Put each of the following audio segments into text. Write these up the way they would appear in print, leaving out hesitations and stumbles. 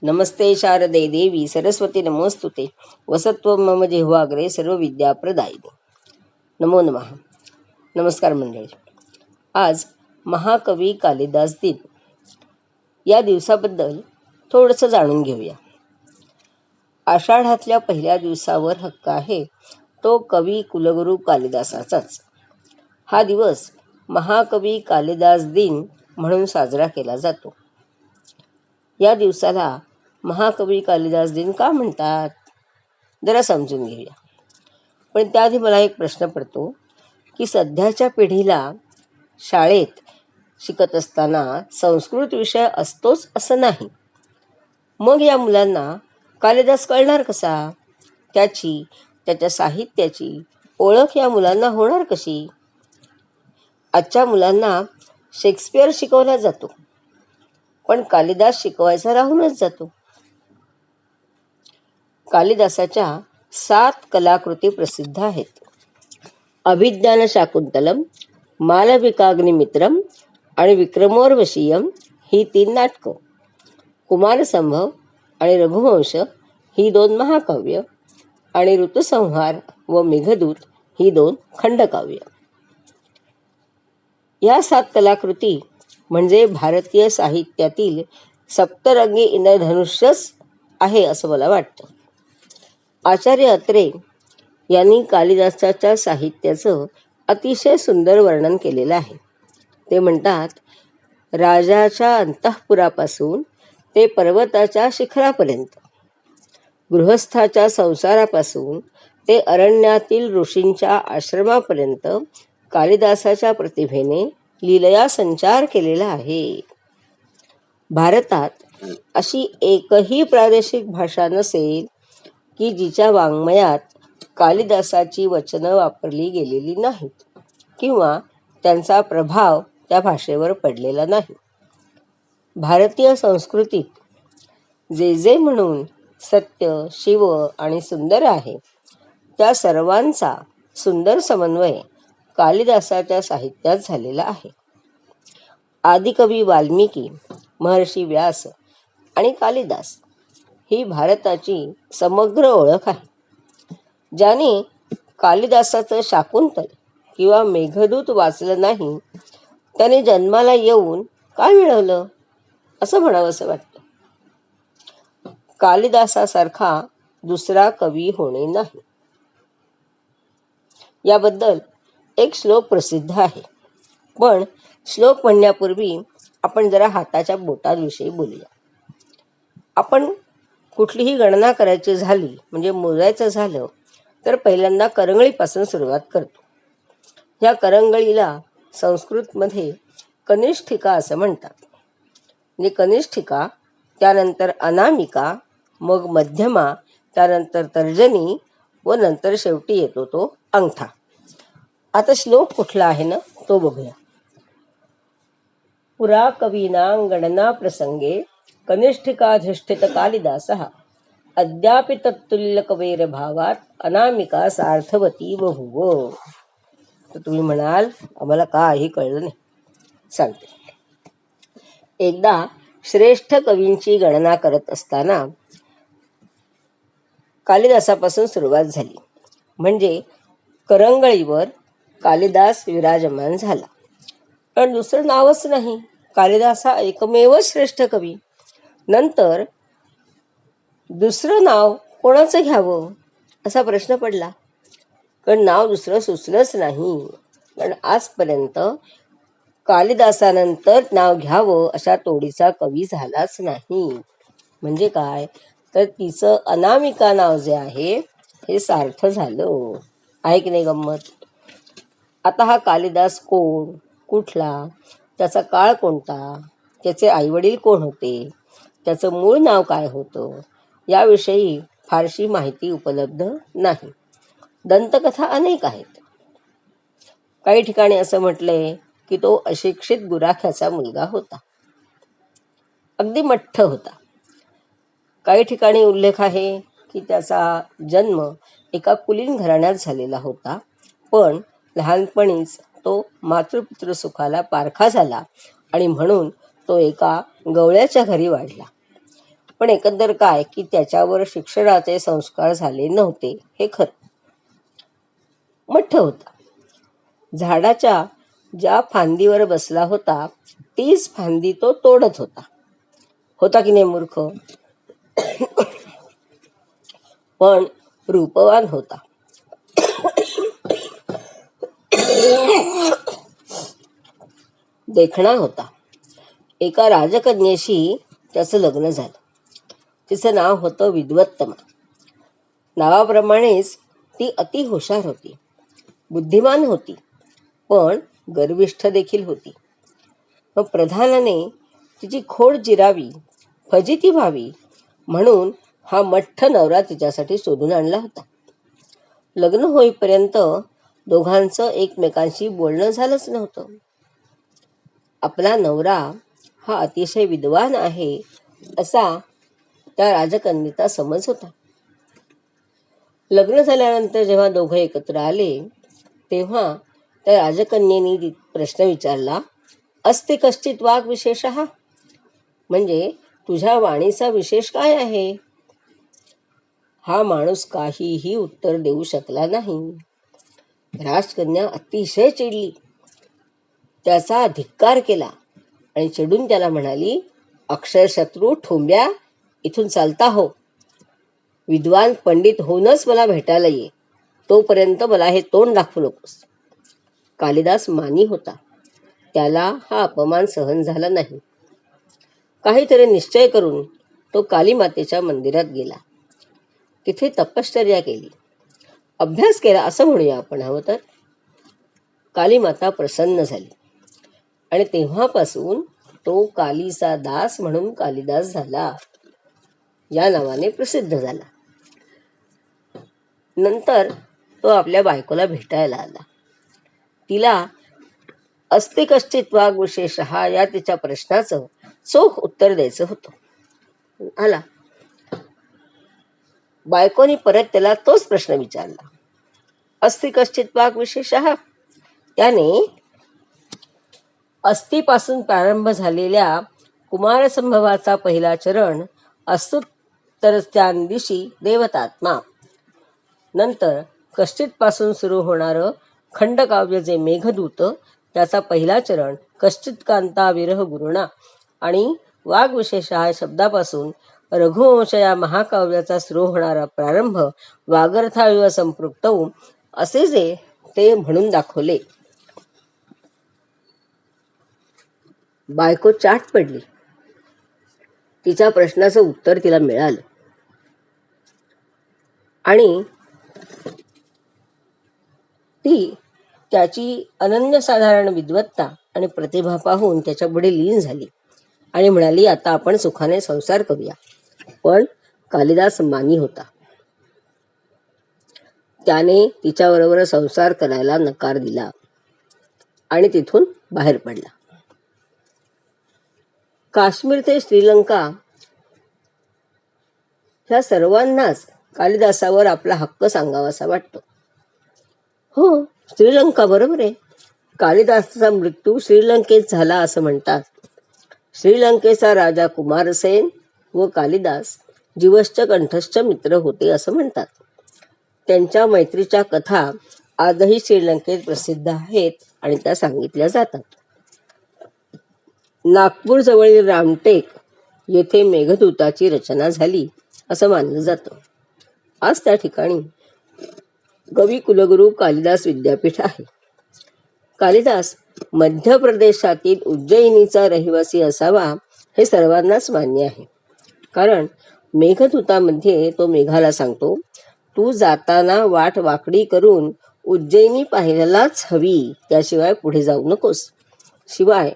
नमस्ते शारदे देवी सरस्वती नमोस्तुते वसत्वं मम जिह्वाग्रे सर्व विद्याप्रदायिनी. नमो नमः. नमस्कार मंडळी. आज महाकवी कालिदास दिन. या दिवसाबद्दल थोडंसं जाणून घेऊया. आषाढातल्या पहिल्या दिवसावर हक्क आहे तो कवी कुलगुरू कालिदासाचाच. हा दिवस महाकवी कालिदास दिन म्हणून साजरा केला जातो. या दिवसाला महाकवी कालिदास दिन का म्हणतात जरा समजून घेऊया. पण त्याआधी मला एक प्रश्न पडतो की सध्याच्या पिढीला शाळेत शिकत असताना संस्कृत विषय असतोच असं नाही. मग या मुलांना कालिदास कळणार कसा? त्याच्या साहित्याची ओळख या मुलांना होणार कशी? आजच्या मुलांना शेक्सपियर शिकवला जातो, पण कालिदास शिकवायचा राहूनच जातो. कालिदासाच्या 7 कलाकृती प्रसिद्ध आहेत. अभिज्ञान शाकुंतलम, मालविकाग्निमित्रम आणि विक्रमोर्वशीयम ही 3 नाटकं, कुमारसंभव आणि रघुवंश ही 2 महाकाव्य आणि ऋतुसंहार व मेघदूत ही 2 खंडकाव्य. या 7 कलाकृती म्हणजे भारतीय साहित्यातील सप्तरंगी इंद्रधनुष्यच आहे असं मला वाटतं. आचार्य अत्रे यांनी कालिदासाच्या साहित्याचं अतिशय सुंदर वर्णन केलेलं आहे. ते म्हणतात, राजाच्या अंतःपुरापासून ते पर्वताच्या शिखरापर्यंत, गृहस्थाच्या संसारापासून ते अरण्यातील ऋषींच्या आश्रमापर्यंत कालिदासाच्या प्रतिभेने लीलया संचार केलेला आहे. भारतात अशी एकही प्रादेशिक भाषा नसेल की जिच्या वाङ्मयात कालिदासाची वचनं वापरली गेलेली नाहीत किंवा त्यांचा प्रभाव त्या भाषेवर पडलेला नाही. भारतीय संस्कृतीत जे म्हणून सत्य, शिव आणि सुंदर आहे त्या सर्वांचा सुंदर समन्वय कालिदासाच्या साहित्यात झालेला आहे. आदिकवी वाल्मिकी, महर्षी व्यास आणि कालिदास ही भारताची समग्र ओळख आहे. ज्याने कालिदासाचं शाकुंतल किंवा मेघदूत वाचलं नाही त्याने जन्माला येऊन काय मिळवलं असं म्हणावंसं वाटतं. कालिदासासारखा दुसरा कवी होणे नाही. याबद्दल एक श्लोक प्रसिद्ध आहे. पण श्लोक म्हणण्यापूर्वी आपण जरा हाताच्या बोटांविषयी बोलूया. आपण कुठलीही गणना करायची झाली म्हणजे मोजायचं झालं तर पहिल्यांदा करंगळीपासून सुरुवात करतो. या करंगळीला संस्कृतमध्ये कनिष्ठिका असं म्हणतात. म्हणजे कनिष्ठिका, त्यानंतर अनामिका, मग मध्यमा, त्यानंतर तर्जनी व नंतर शेवटी येतो तो अंगठा. आता श्लोक कुठला आहे ना तो बघूया. पुरा कवीनां गणना प्रसंगे कनिष्ठिकाधिष्ठित कालिदासः अद्यापि तत्तुल्य कवेर भावात अनामिका सार्थवती बभूव. तर तुम्ही म्हणाल आम्हाला काही कळलं नाही. सांगते. एकदा श्रेष्ठ कवींची गणना करत असताना कालिदासापासून सुरुवात झाली. म्हणजे करंगळीवर कालिदास विराजमान झाला. पण दुसरं नावच नाही. कालिदास हा एकमेव श्रेष्ठ कवी. नंतर दुसरं नाव कोणाचं घ्यावं असा प्रश्न पडला. कारण नाव दुसरं सुचलंच नाही. कारण आजपर्यंत कालिदासानंतर नाव घ्यावं अशा तोडीचा कवी झालाच नाही. म्हणजे काय तर तिचं अनामिका नाव जे आहे हे सार्थ झालं आहे की नाही गंमत. आता हा कालिदास कोण, कुठला, त्याचा काळ कोणता, त्याचे आईवडील कोण होते, त्याचं मूळ नाव काय होतं याविषयी फारशी माहिती उपलब्ध नाही. दंतकथा अनेक आहेत. काही ठिकाणी असं म्हटलंय की तो अशिक्षित गुराख्याचा मुलगा होता, अगदी मठ्ठ होता. काही ठिकाणी उल्लेख आहे की त्याचा जन्म एका कुलीन घराण्यात झालेला होता, पण लहानपणीच तो मातृपुत्र सुखाला पारखा झाला आणि म्हणून तो एका गवळ्याच्या घरी वाढला. पण एकंदर काय की त्याच्यावर शिक्षणाचे संस्कार झाले नव्हते हे खरं. मठ्ठ होता. झाडाच्या ज्या फांदीवर बसला होता तीच फांदी तो तोडत होता. होता की नाही मूर्ख? पण रूपवान होता. देखणा होता. एका राजकन्येशी त्याचं लग्न झालं. तिचं नाव होतं विद्वत्तमा. नावाप्रमाणेच ती अति हुशार होती, बुद्धिमान होती, पण गर्विष्ठ देखील होती. मग प्रधानाने तिची खोड जिरावी, फजिती व्हावी म्हणून हा मठ्ठ नवरा तिच्यासाठी शोधून आणला होता. लग्न होईपर्यंत दोघांचं एकमेकांशी बोलणं झालंच नव्हतं. आपला नवरा हा अतिशय विद्वान आहे असा त्या राजकन्येचा समज होता. लग्न झाल्यानंतर जेव्हा दोघं एकत्र आले तेव्हा त्या राजकन्येने प्रश्न विचारला, अस्ति कश्चित वाग विशेषः? म्हणजे तुझ्या वाणीचा विशेष काय आहे? हा माणूस काहीही उत्तर देऊ शकला नाही. राजकन्या अतिशय चिडली, त्याचा धिक्कार केला आणि चिडून त्याला म्हणाली, अक्षरशत्रू ठोंब्या, इथून चालता हो. विद्वान पंडित होऊनच मला भेटायला ये, तोपर्यंत मला हे तोंड दाखवू नकोस. कालिदास मानी होता. त्याला हा अपमान सहन झाला नाही. काहीतरी निश्चय करून तो कालीमातेच्या मंदिरात गेला. तिथे तपश्चर्या केली, अभ्यास केला असं म्हणूया आपण हवं तर. कालीमाता प्रसन्न झाली आणि तेव्हापासून तो कालीचा दास म्हणून कालिदास झाला, या नावाने प्रसिद्ध झाला. नंतर तो आपल्या बायकोला भेटायला आला. तिला अस्ति कश्चित वाग विशेषः या तिच्या प्रश्नाचं चोख उत्तर द्यायचं होतं. आला. बायकोनी परत त्याला तोच प्रश्न विचारला, अस्ति कश्चित वाग विशेषः. त्याने अस्थिपासून प्रारंभ झालेल्या कुमारसंभवाचा पहिला चरण असु तर दिशी देवतात्मा, नंतर कश्चितपासून सुरू होणारं खंडकाव्य जे मेघदूत त्याचा पहिला चरण कश्चित कांता विरह गुरुणा आणि वाग्विशेष या शब्दापासून रघुवंश या महाकाव्याचा सुरू होणारा प्रारंभ वागर्थाविव संपृक्तौ असे जे ते म्हणून दाखवले. बायको चाट पडली. तिच्या प्रश्नाचं उत्तर तिला मिळालं आणि ती त्याची अनन्यसाधारण विद्वत्ता आणि प्रतिभा पाहून त्याच्यापुढे लीन झाली आणि म्हणाली, आता आपण सुखाने संसार करूया. पण कालिदास मानी होता. त्याने तिच्याबरोबर संसार करायला नकार दिला आणि तिथून बाहेर पडला. काश्मीर ते श्रीलंका ह्या सर्वांनाच कालिदासावर आपला हक्क सांगावासा वाटतो. हो, श्रीलंका बरोबर आहे. कालिदासाचा मृत्यू श्रीलंकेत झाला असं म्हणतात. श्रीलंकेचा राजा कुमारसेन व कालिदास जीवश्च कंठश्च मित्र होते असं म्हणतात. त्यांच्या मैत्रीच्या कथा आजही श्रीलंकेत प्रसिद्ध आहेत आणि त्या सांगितल्या जातात. नागपूर जवळील रामटेक येथे मेघदूताची रचना झाली असं मानलं जातं. आज त्या ठिकाणी कवी कुलगुरू कालिदास विद्यापीठ आहे. कालिदास मध्य प्रदेशातील उज्जैनीचा रहिवासी असावा हे सर्वांनाच मान्य आहे. कारण मेघदूतामध्ये तो मेघाला सांगतो, तू जाताना वाट वाकडी करून उज्जैनी पाहायलाच हवी, त्याशिवाय पुढे जाऊ नकोस. शिवाय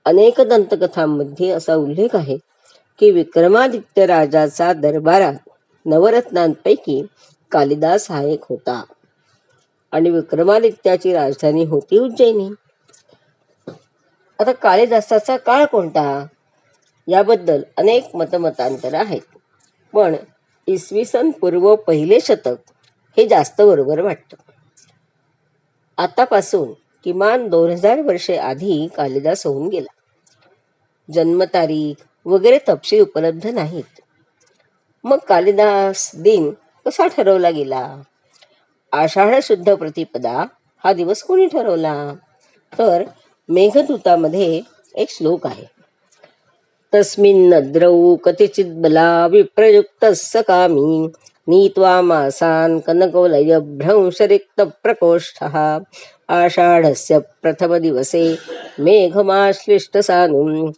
अनेक दंतकथांमध्ये असा उल्लेख आहे की विक्रमादित्य राजाचा दरबारात नवरत्नांपैकी कालिदास हा एक होता आणि विक्रमादित्याची राजधानी होती उज्जैनी. आता कालिदासाचा काळ कोणता याबद्दल अनेक मतमतांतर आहेत, पण इसवी सन पूर्व पहिले शतक हे जास्त बरोबर वाटतं. आतापासून किमान 2000 वर्षे आधी कालिदास होऊन गेला. जन्मतारीख, वगैरे तपशील उपलब्ध नाहीत. मग कालिदास दिन कसा ठरवला गेला? आषाढ शुद्ध प्रतिपदा हा दिवस कोणी ठरवला? तर मेघदूतामध्ये एक श्लोक आहे. तस्मिन्नद्रौ कतिचित् बला विप्रयुक्तः कामी नीत्वा मासान् कनकवलयभ्रंशरिक्तप्रकोष्ठः आषाढस्य प्रथमदिवसे मेघमाश्लिष्टसानुं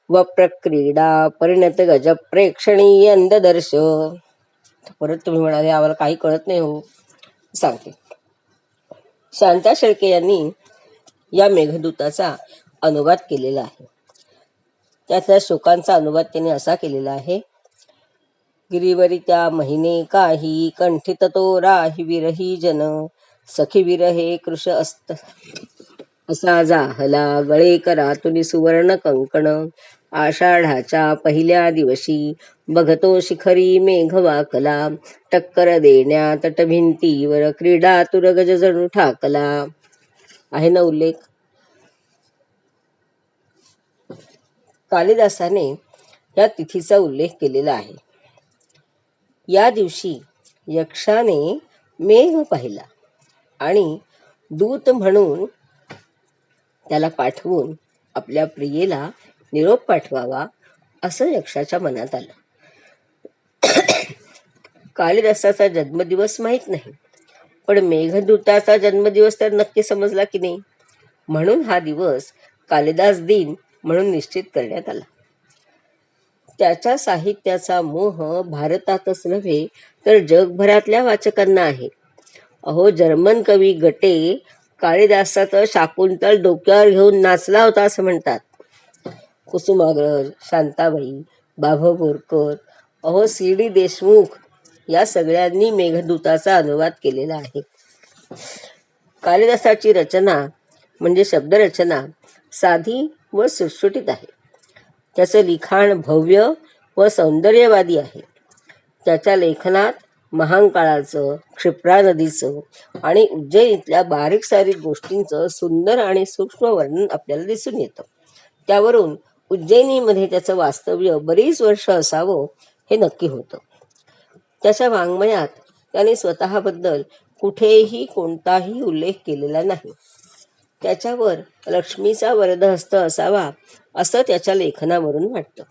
वप्रक्रीडा परिणतगज प्रेक्षणीयं ददर्श. परत तुम्ही म्हणाले आम्हाला काही कळत नाही हो. सांगते. शांता शेळके यांनी या मेघदूताचा अनुवाद केलेला आहे. त्यातल्या श्लोकांचा अनुवाद त्यांनी असा केलेला आहे. गिरीवरी त्या महिने काही कंठित तो राही विरही जन सखी विरहे कृश अस्त असा जाहला गळे करातुनी सुवर्ण कंकण आषाढाच्या पहिल्या दिवशी बघतो शिखरी मेघ वाकला टक्कर देण्या तटभिंतीवर क्रीडा तुरगज जणू ठाकला. आहे ना उल्लेख? कालिदासाने या तिथीचा उल्लेख केलेला आहे. या दिवशी यक्षाने मेघ पाहिला आणि दूत म्हणून त्याला पाठवून आपल्या प्रियेला निरोप पाठवावा असं यक्षाच्या मनात आलं. कालिदासाचा जन्मदिवस माहीत नाही, पण मेघदूताचा जन्मदिवस तर नक्की समजला की नाही. म्हणून हा दिवस कालिदास दिन म्हणून निश्चित करण्यात आला. त्याच्या साहित्याचा मोह भारतातच नव्हे तर जगभरातल्या वाचकांना आहे. अहो, जर्मन कवी गटे कालिदासाचं शाकुंतल डोक्यावर घेऊन नाचला होता असं म्हणतात. कुसुमाग्रज, शांताबाई, बाभा बोरकर, अहो सी.डी. देशमुख या सगळ्यांनी मेघदूताचा अनुवाद केलेला आहे. कालिदासाची रचना म्हणजे शब्दरचना साधी व सुटसुटीत आहे. त्याचं लिखाण भव्य व सौंदर्यवादी आहे. त्याच्या लेखनात महाकाळाचं, क्षिप्रा नदीचं आणि उज्जैनीतल्या बारीक सारीक गोष्टींचं सुंदर आणि सूक्ष्म वर्णन आपल्याला दिसून येतं. त्यावरून उज्जैनीमध्ये त्याचं वास्तव्य बरीच वर्ष असावं हे नक्की होतं. त्याच्या वाङ्मयात त्याने स्वतःबद्दल कुठेही कोणताही उल्लेख केलेला नाही. त्याच्यावर लक्ष्मीचा वरदहस्त असावा असं त्याच्या लेखनावरून वाटतं.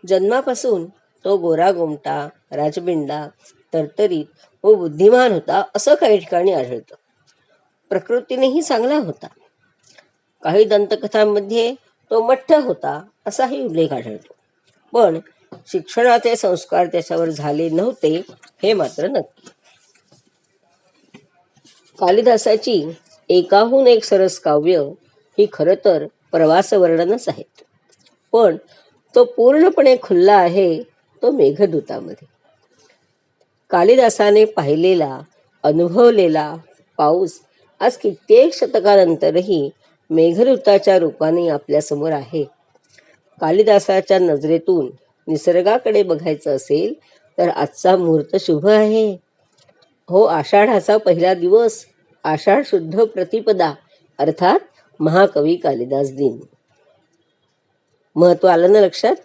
जन्मापासून तो गोरा गोमटा, राजबिंडा, तरतरीत व बुद्धिमान होता असं काही ठिकाणी आढळतं. प्रकृतीनेही चांगला होता. काही दंतकथांमध्ये तो मठ्ठ होता असाही उल्लेख आढळतो. पण शिक्षणाचे संस्कार त्याच्यावर झाले नव्हते हे मात्र नक्की. कालिदासाची एकाहून एक सरस काव्य ही खरं तर प्रवास वर्णनच आहेत. पण तो पूर्णपणे खुल्ला आहे तो मेघदूतामध्ये. कालिदासाने पाहिलेला, अनुभवलेला पाऊस आज कित्येक शतकानंतरही मेघदूताच्या रूपाने आपल्यासमोर आहे. कालिदासाच्या नजरेतून निसर्गाकडे बघायचं असेल तर आजचा मुहूर्त शुभ आहे. हो, आषाढाचा पहिला दिवस, आषाढ शुद्ध प्रतिपदा, अर्थात महाकवी कालिदास दिन. महत्व आलं ना लक्षात?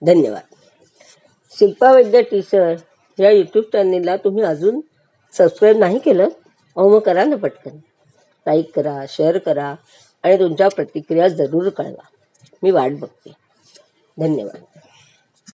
धन्यवाद. शिल्पा वैद्य टीचर या यूट्यूब चॅनेलला तुम्ही अजून सबस्क्राईब नाही केलं? अहो मग करा ना पटकन. लाईक करा, शेअर करा आणि तुमच्या प्रतिक्रिया जरूर कळवा. मी वाट बघते. धन्यवाद.